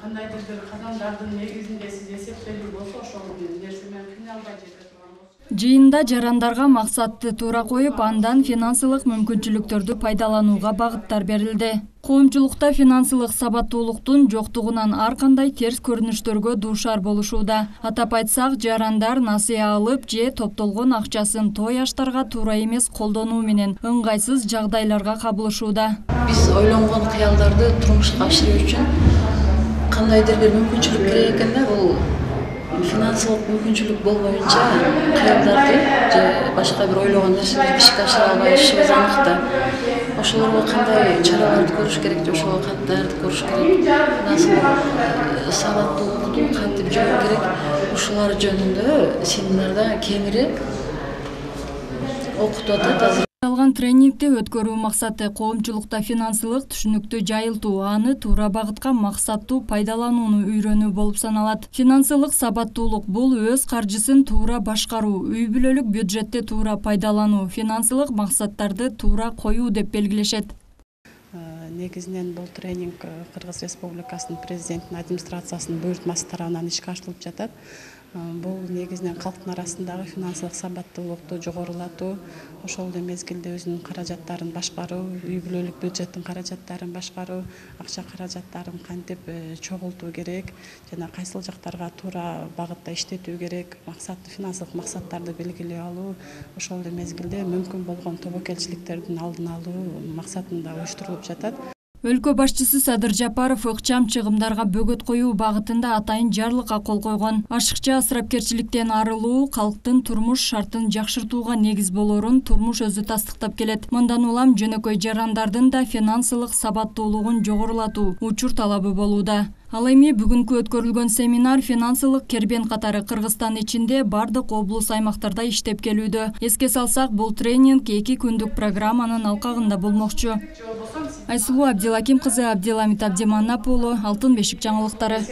Кандайдыр бир кадамдардын негизинде сиз эсептелүү болсо ошол нерсе менен кыйналбай жете турган болсо. Жыйында жарандарга максатты туура коюп, андан финансылык мүмкүнчүлүктөрдү пайдаланууга багыттар берилди. Коомчулукта финансылык сабаттуулуктун жоктугунан ар кандай терс көрүнүштөргө дуушар болушууда. Атап айтсак, жарандар насыя алып же топтолгон акчасын той аштарга туура эмес колдонуу менен ыңгайсыз жагдайларга кабылышууда. Биз ойлонгон кыялдарды турмушка ашыруу үчүн кандайдыр бир мүмкүнчүлүк керек экен да, бул финансылык мүмкүнчүлүк болбоюнча кыялдарды же башка бир ойлогон нерселерди ишке ашыра албайбызыбыз анык да. Ошолорго кандай чараларды көрүш керек, же ошого кантип даярдык көрүш керек, финансылык сабаттуулукту кантип жөө керек, ушулар жөнүндө семинарда кеңири окутуп атат азыр. Алган тренингди өткөрүү максаты коомчулукта финансылык түшүнүктү жайылтуу, аны туура багытка максаттуу пайдаланууну үйрөнүү болуп саналат. Финансылык сабаттуулук бул өз каржысын туура башкаруу, үй бүлөлүк бюджетти туура пайдалануу, финансылык максаттарды туура коюу деп белгилешет. Негизинен бул тренинг Кыргыз Республикасынын президентинин администрациясынын буйртмасы тарабынан ишке ашырылып жатат. Бул негизинен калктын арасындагы финансылык сабаттуулукту жогорулатуу, ошол эле мезгилде өзүнүн каражаттарын башкаруу, үй бүлөлүк бюджеттин каражаттарын башкаруу, акча каражаттарын кантип чогултуу керек, жана кайсыл жактарга туура багытта иштетүү керек, максаттуу финансылык максаттарды белгилей алуу, ошол эле мезгилде мүмкүн болгон тобокелчиликтердин алдын алуу максатында уюштурулуп жатат. Өлкө башчысы Садыр Жапаров ыкчам чыгымдарга бөгөт коюу багытында атайын жарлыкка кол койгон. Ашыкча ысырапкерчиликтен арылуу калктын турмуш шартын жакшыртууга негиз болорун турмуш өзү тастыктап келет. Мындан улам жөнөкөй жарандардын да финансылык сабаттуулугун жогорулатуу учур талабы болууда. Ал эми бүгүнкү өткөрүлгөн семинар финансылык кербен катары Кыргызстан ичинде бардык облус аймактарда иштеп келүүдө. Эске салсак, бул тренинг 2 күндүк программанын алкагында болмокчу. Айсулуу Абдилаким кызы, Абдиламит Абдиманап уулу, Алтын бешик жаңылыктары.